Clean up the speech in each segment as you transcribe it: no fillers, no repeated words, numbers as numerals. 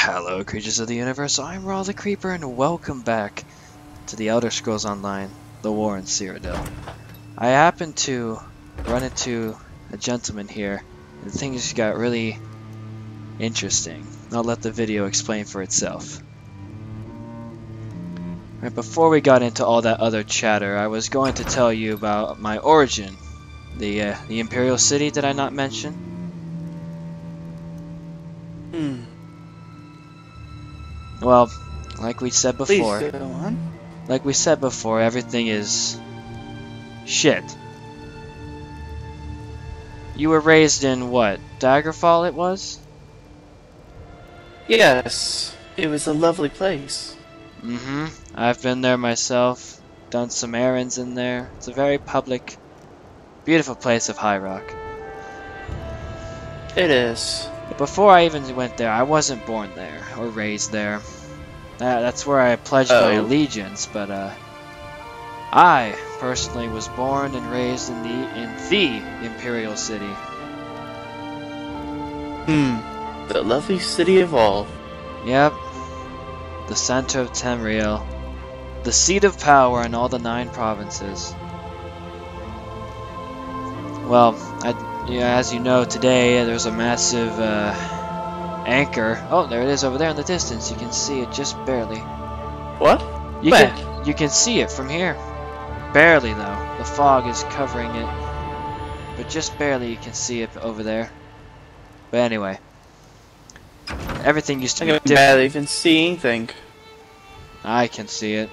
Hello, creatures of the universe. I'm Riellerthecreeper, and welcome back to the Elder Scrolls Online: The War in Cyrodiil. I happened to run into a gentleman here, and things got really interesting. I'll let the video explain for itself. Right, before we got into all that other chatter, I was going to tell you about my origin. The Imperial City, did I not mention? Well, like we said before, Please go on. Everything is shit. You were raised in what? Daggerfall it was? Yes, it was a lovely place. Mm-hmm. I've been there myself, done some errands in there. It's a very public, beautiful place of High Rock. It is. But before I even went there, I wasn't born there or raised there. That's where I pledged my allegiance, but I personally was born and raised in the Imperial City. The lovely city of all. Yep. The center of Tamriel. The seat of power in all the 9 provinces. Well, as you know, today there's a massive anchor. Oh, there it is over there in the distance. You can see it just barely. What? You can see it from here. Barely, though. The fog is covering it. But just barely you can see it over there. But anyway. Everything used to be different. I can barely even see anything. I can see it.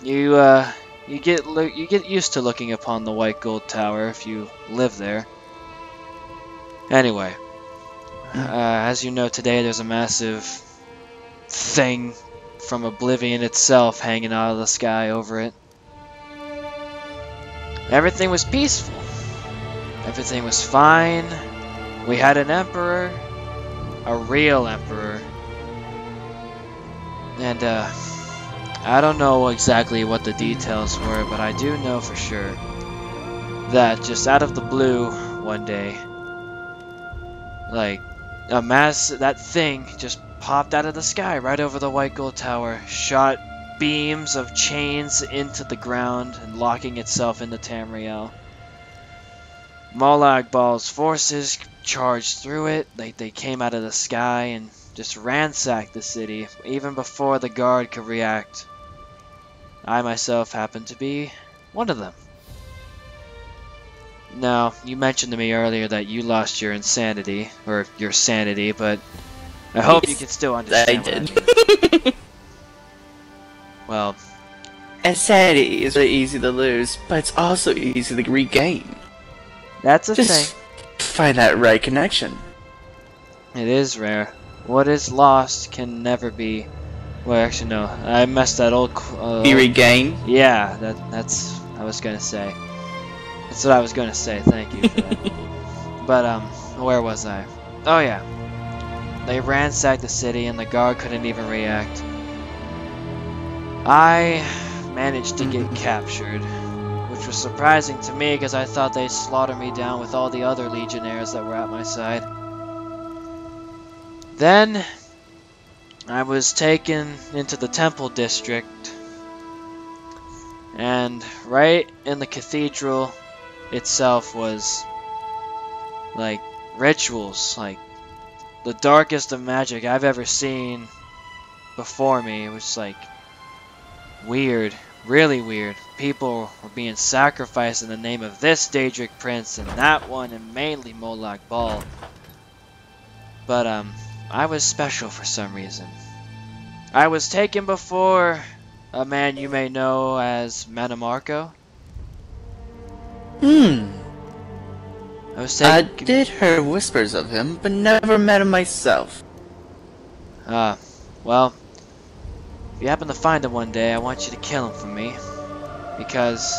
You get used to looking upon the white gold tower if you live there. Anyway, as you know, today there's a massive thing from Oblivion itself hanging out of the sky over it. Everything was peaceful. Everything was fine. We had an emperor, a real emperor, and I don't know exactly what the details were, but I do know for sure that just out of the blue one day, like that thing just popped out of the sky right over the white gold tower, shot beams of chains into the ground and locking itself into Tamriel. Molag Bal's forces charged through it. They came out of the sky and just ransacked the city even before the guard could react. I myself happened to be one of them. Now, you mentioned to me earlier that you lost your insanity, or your sanity, but I hope you can still understand I did. what I mean. Well, Insanity is really easy to lose, but it's also easy to regain. that's a Just thing. find that right connection. It is rare. What is lost can never be... Well, actually, no. I messed that old... Be regained? Yeah, that's... I was gonna say. That's what I was gonna say. Thank you for that. But, where was I? Oh, yeah. They ransacked the city and the guard couldn't even react. I managed to get captured, which was surprising to me because I thought they'd slaughter me down with all the other legionnaires that were at my side. Then, I was taken into the temple district, and right in the cathedral itself was like rituals, like the darkest of magic I've ever seen before me. It was like weird, really weird. People were being sacrificed in the name of this Daedric prince and that one, and mainly Molag Bal. But I was special for some reason. I was taken before a man you may know as Manamarco. I did hear whispers of him, but never met him myself. Well, if you happen to find him one day, I want you to kill him for me. Because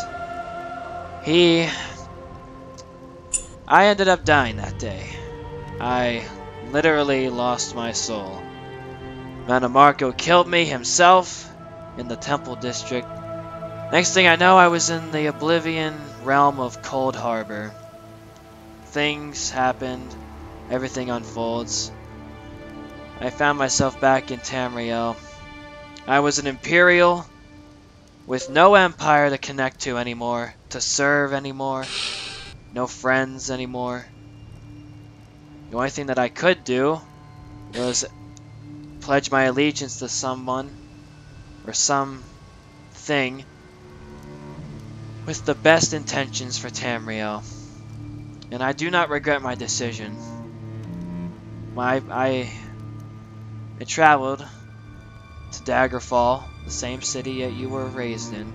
I ended up dying that day. I literally lost my soul. Manamarco killed me himself in the temple district. Next thing I know, I was in the Oblivion realm of Cold Harbor. Things happened, everything unfolds. I found myself back in Tamriel. I was an Imperial with no empire to connect to anymore, to serve anymore, no friends anymore. The only thing that I could do was pledge my allegiance to someone or something with the best intentions for Tamriel. And I do not regret my decision. I traveled to Daggerfall, the same city that you were raised in,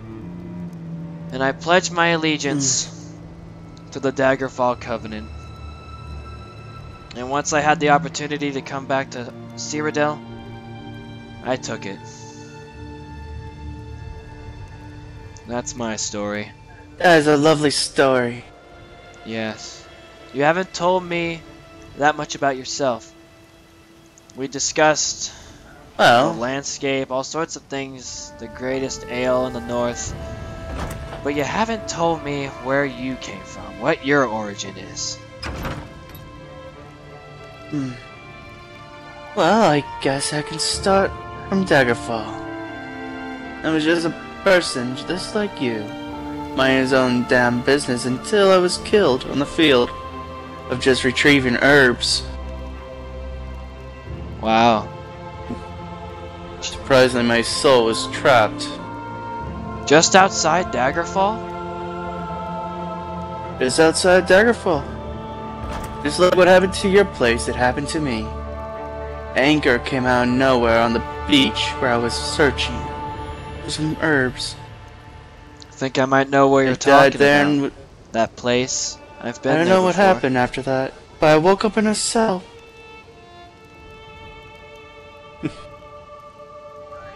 and I pledged my allegiance to the Daggerfall Covenant. And once I had the opportunity to come back to Cyrodiil, I took it. That's my story. That is a lovely story. Yes. You haven't told me that much about yourself. We discussed the Well, landscape, all sorts of things, the greatest ale in the north. But you haven't told me where you came from, what your origin is. well, I guess I can start from Daggerfall. I was just a person just like you, minding his own damn business until I was killed on the field of just retrieving herbs. Wow. Surprisingly, my soul was trapped. Just outside Daggerfall? Just outside Daggerfall. Just like what happened to your place, it happened to me. Anger came out of nowhere on the beach where I was searching for some herbs. I think I might know where you're I died talking there about. and That place. I've been I don't there know what before. happened after that, but I woke up in a cell.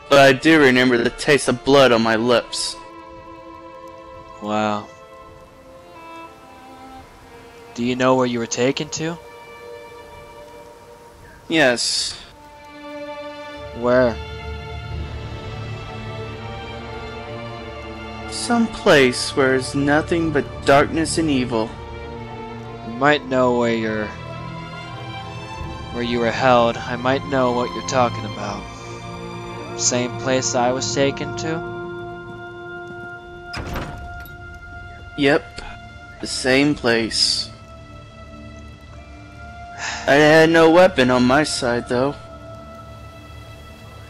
But I do remember the taste of blood on my lips. Wow. Do you know where you were taken to? Yes, Where? some place where there's nothing but darkness and evil. You might know where you were held. I might know what you're talking about. Same place I was taken to? Yep, the same place. I had no weapon on my side, though.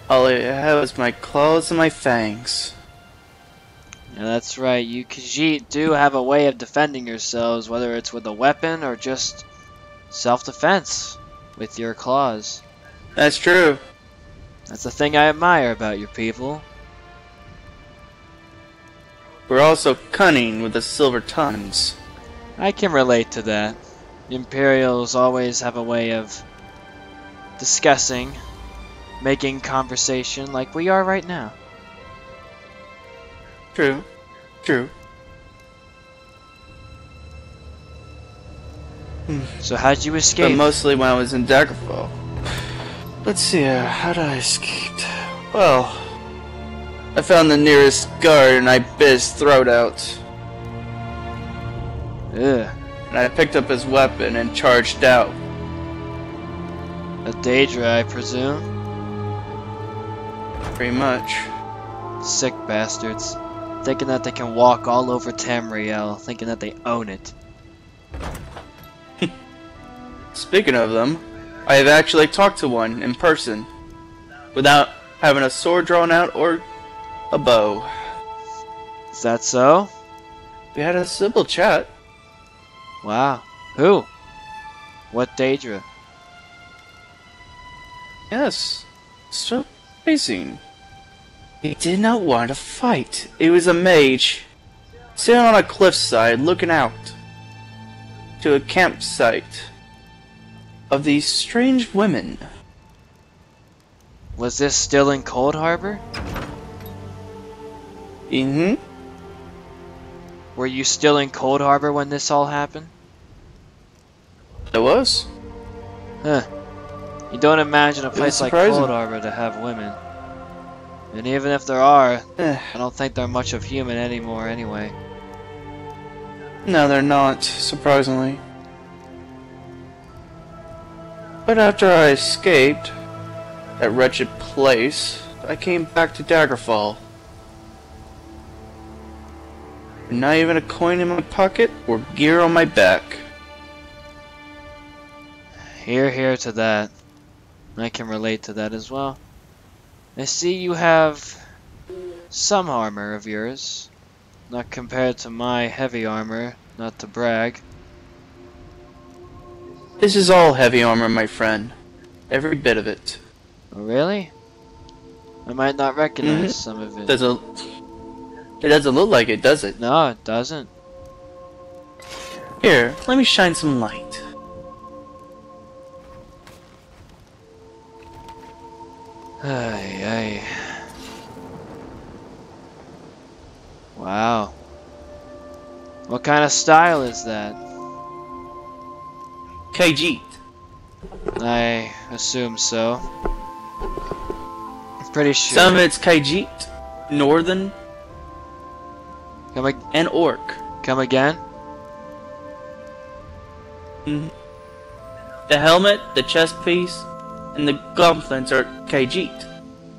All I had was my claws and my fangs. Yeah, that's right. You Khajiit do have a way of defending yourselves, whether it's with a weapon or just self-defense with your claws. That's true. That's the thing I admire about your people. We're also cunning with the silver tongues. I can relate to that. Imperials always have a way of discussing, making conversation like we are right now. True. True. So how'd you But escape? mostly when I was in Daggerfall. Let's see here, how'd I escape? Well, I found the nearest guard and I bit his throat out. Ugh. And I picked up his weapon and charged out. A Daedra, I presume? Pretty much. Sick bastards. Thinking that they can walk all over Tamriel, thinking that they own it. Speaking of them, I have actually talked to one in person, without having a sword drawn out or a bow. Is that so? We had a civil chat. Wow. Who? What Daedra? Yes, so amazing. He did not want to fight. It was a mage, sitting on a cliffside looking out to a campsite of these strange women. Was this still in Cold Harbor? Mm-hmm. Were you still in Cold Harbor when this all happened? It was. Huh. You don't imagine a place like surprising. Cold Harbor to have women. And even if there are, Eh, I don't think they're much of human anymore anyway. no, they're not, surprisingly. But after I escaped, that wretched place, I came back to Daggerfall. Not even a coin in my pocket or gear on my back. Hear to that. I can relate to that as well. I see you have some armor of yours. Not compared to my heavy armor, not to brag. This is all heavy armor, my friend. Every bit of it. Oh, really? I might not recognize some of it. It doesn't look like it, does it? No, it doesn't. Here, let me shine some light. Ay, ay. Wow. What kind of style is that? Khajiit. I assume so. I'm pretty sure. Some of it's Khajiit, Northern, and Orc. Come again? The helmet, the chest piece, and the gauntlets are Khajiit.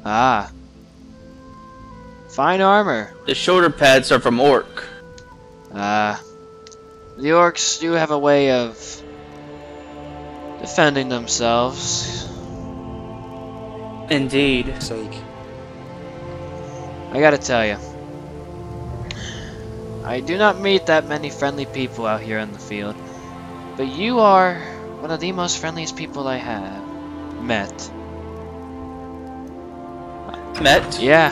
Ah. Fine armor. The shoulder pads are from Orc. Ah. The orcs do have a way of defending themselves. Indeed. I gotta tell you, I do not meet that many friendly people out here in the field, but you are one of the most friendliest people I have met. Met? Yeah.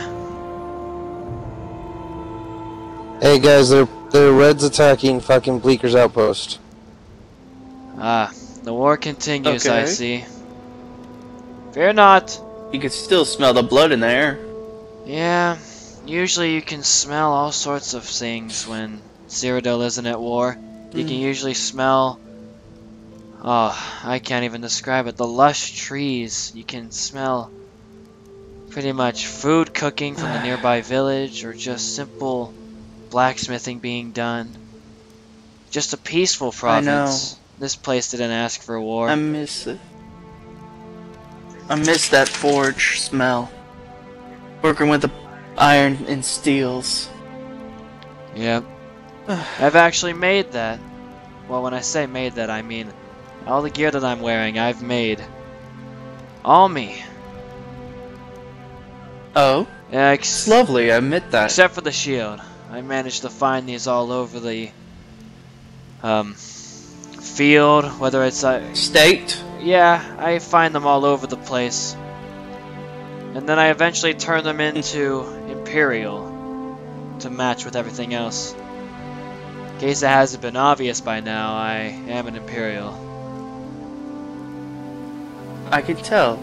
Hey guys, they're Reds attacking fucking Bleaker's outpost. Ah, the war continues, I Okay. see. Fear not. You can still smell the blood in the air. Yeah, usually you can smell all sorts of things when Cyrodiil isn't at war. You can usually smell... Oh, I can't even describe it. The lush trees. You can smell pretty much food cooking from the nearby village, or just simple blacksmithing being done. Just a peaceful province. This place didn't ask for war. I miss it. I miss that forge smell. Working with the iron and steels. Yep. I've actually made that. Well, when I say made that, I mean all the gear that I'm wearing, I've made. All me. Oh, Yeah, it's lovely, I admit that. except for the shield. I managed to find these all over the field, whether it's State? yeah, I find them all over the place. And then I eventually turn them into Imperial to match with everything else. In case it hasn't been obvious by now, I am an Imperial. I can tell.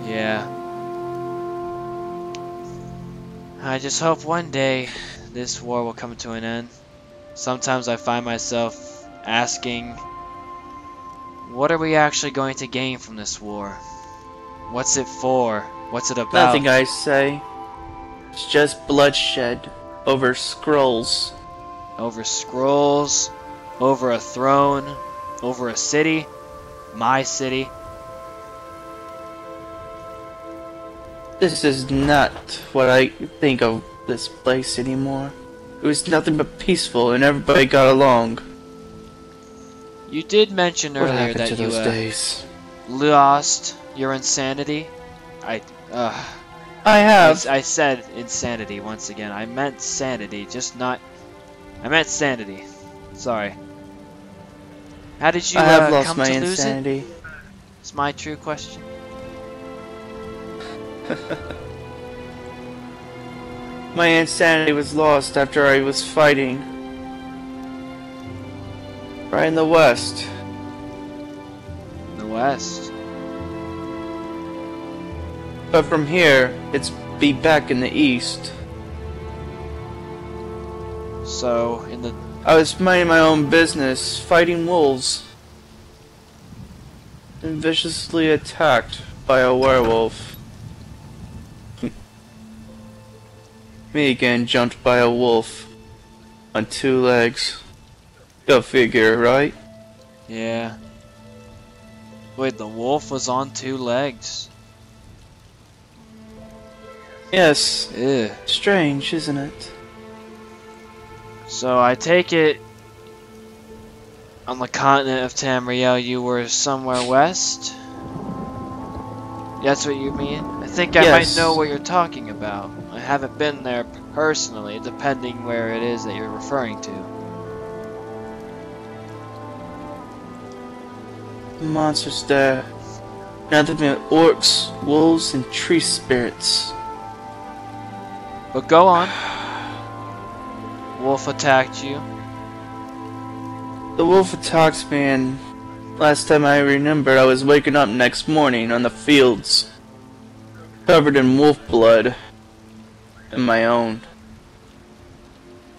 Yeah. I just hope one day this war will come to an end. Sometimes I find myself asking, what are we actually going to gain from this war? What's it for? What's it about? Nothing, I say. It's just bloodshed over scrolls. Over scrolls, over a throne, over a city, my city. This is not what I think of this place anymore. It was nothing but peaceful and everybody got along. You did mention What earlier happened that to you those days? lost your insanity. I have. I said insanity once again. I meant sanity, just not... I meant sanity. Sorry. How did you I have lost come my to lose it? insanity. It's my true question. My insanity was lost after I was fighting. Right in the west. The West. But from here, it's be back in the east. So, in the... I was minding my own business, fighting wolves. And viciously attacked by a werewolf. Me getting jumped by a wolf. On 2 legs. Go figure, right? Yeah. Wait, the wolf was on 2 legs? Yes. Ew. Strange, isn't it? So I take it on the continent of Tamriel you were somewhere west? That's what you mean? I think I might Yes. know what you're talking about. I haven't been there personally, depending where it is that you're referring to. The monsters there. Nothing but orcs, wolves, and tree spirits. But go on. Wolf attacked you. The wolf attacked me, and last time I remember, I was waking up next morning on the fields, covered in wolf blood, and my own.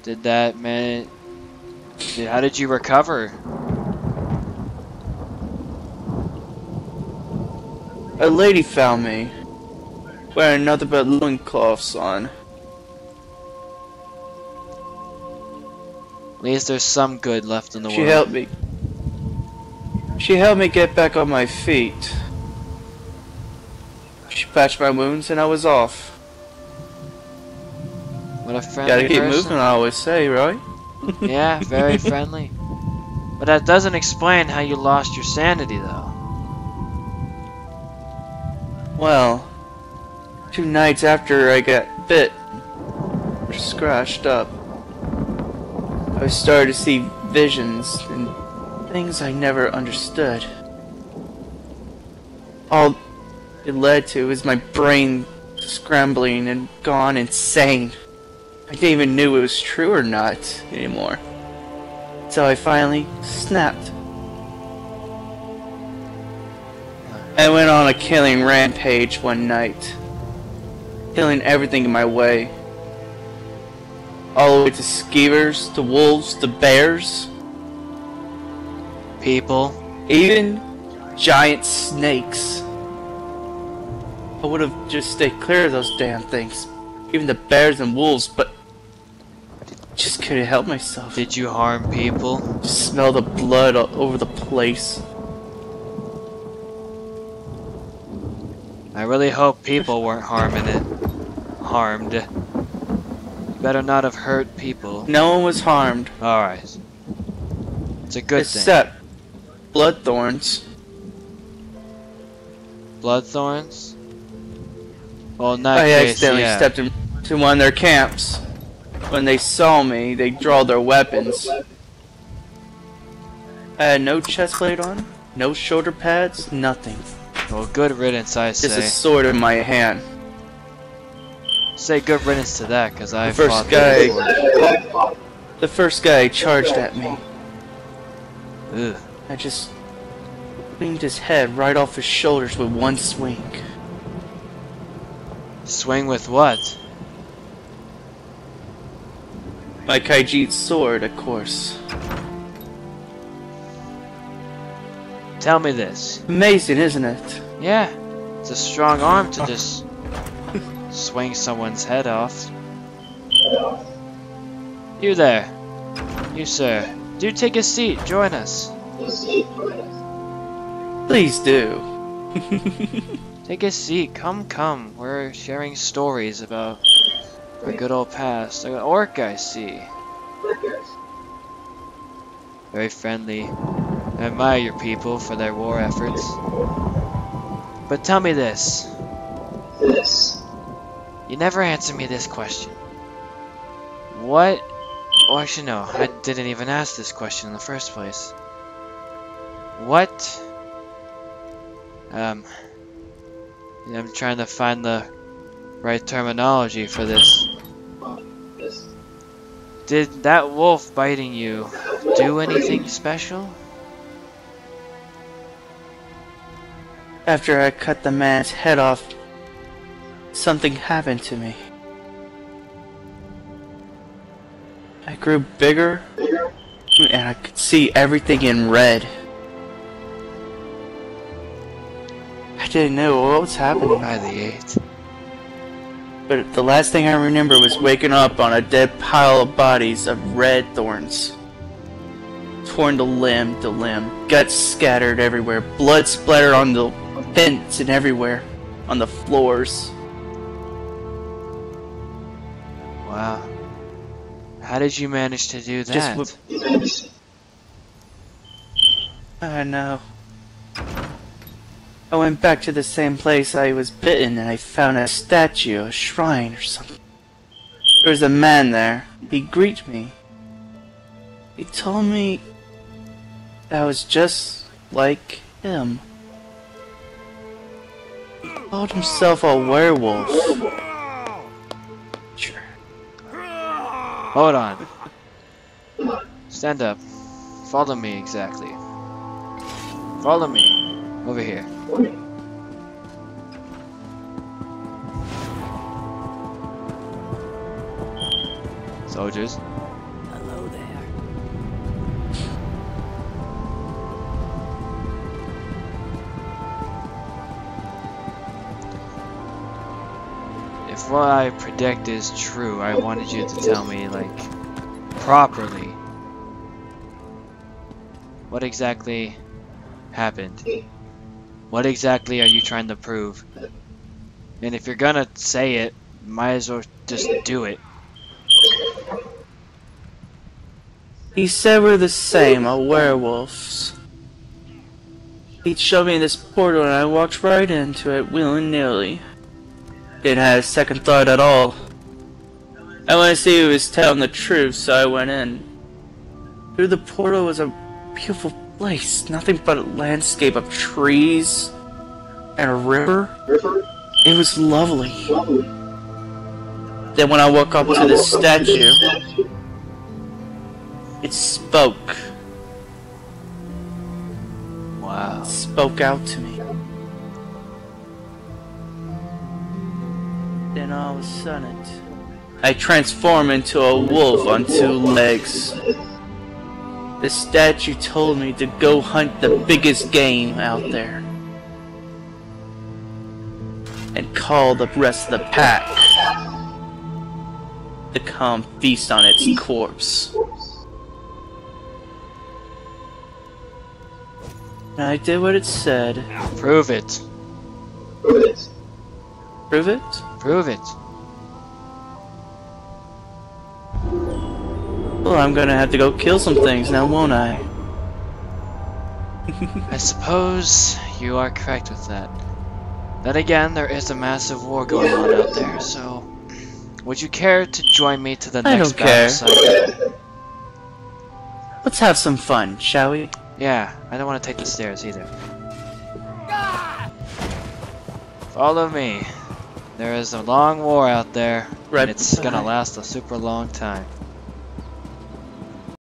Did that man? How did you recover? A lady found me, wearing nothing but loincloths on. At least there's some good left in the She world. helped me. She helped me get back on my feet. She patched my wounds, and I was off. What a friendly Gotta keep person. moving, I always say, right? Yeah, very friendly. But that doesn't explain how you lost your sanity, though. Well, 2 nights after I got bit, or scratched up, I started to see visions and things I never understood. All it led to is my brain scrambling and gone insane. I didn't even know it was true or not anymore. So I finally snapped. I went on a killing rampage one night, killing everything in my way. All the way to skeevers, to wolves, to bears, People. even giant snakes. I would have just stayed clear of those damn things, even the bears and wolves, but just couldn't help myself. Did you harm people? Smell the blood all over the place. I really hope people weren't harmed. You better not have hurt people. No one was harmed, Alright. It's a good thing. except bloodthorns. Bloodthorns? Well, in that I case, accidentally yeah. stepped into one of their camps. When they saw me, they draw their weapons. I had no chest plate on, no shoulder pads, nothing. Well, good riddance, I Just a say. sword in my hand. Say good riddance to that, because I first fought guy- that before. The first guy charged at me. Ugh. I just cleaned his head right off his shoulders with one swing. Swing with what? My Kaijit's sword, of course. Tell me this. Amazing, isn't it? Yeah, it's a strong arm to just swing someone's head off. You there. You, sir. Do take a seat. Join us. Please do. Take a seat. Come. We're sharing stories about our good old past. An orc, I see. Very friendly. I admire your people for their war efforts. But tell me this. You never answer me this question. What? Oh, actually, no. I didn't even ask this question in the first place. What? I'm trying to find the right terminology for this. Did that wolf biting you do anything special? After I cut the man's head off, something happened to me. I grew bigger, and I could see everything in red. I didn't know what was happening, By the 8. but the last thing I remember was waking up on a dead pile of bodies of red thorns. Torn to limb, guts scattered everywhere, blood splattered on the fence and everywhere, on the floors. Wow. How did you manage to do that? I know. I went back to the same place I was bitten and I found a statue, a shrine or something. There was a man there. He greeted me. He told me I was just like him. He called himself a werewolf. Sure. Hold on. Stand up. Follow me exactly. Follow me. Over here. Soldiers. Hello there. If what I predict is true, I wanted you to tell me, like, properly. What exactly happened? What exactly are you trying to prove? And if you're gonna say it, might as well just do it. He said we're the same, a werewolves. He showed me this portal and I walked right into it willy-nilly. Didn't have a second thought at all. I wanted to see if he was telling the truth, so I went in. Through the portal was a beautiful place, nothing but a landscape of trees and a river. It was lovely. Then when I woke up to the statue, it spoke. Wow. It spoke out to me. Then all of a sudden, I transformed into a wolf on 2 legs. The statue told me to go hunt the biggest game out there. And call the rest of the pack to come feast on its corpse. And I did what it said. Prove it. Prove it? Prove it. Well, I'm gonna have to go kill some things now, won't I? I suppose you are correct with that. Then again, there is a massive war going on out there, so would you care to join me to the I next don't care. battle site? Let's have some fun, shall we? Yeah, I don't want to take the stairs either. Follow me. There is a long war out there, Right and it's gonna behind. last a super long time.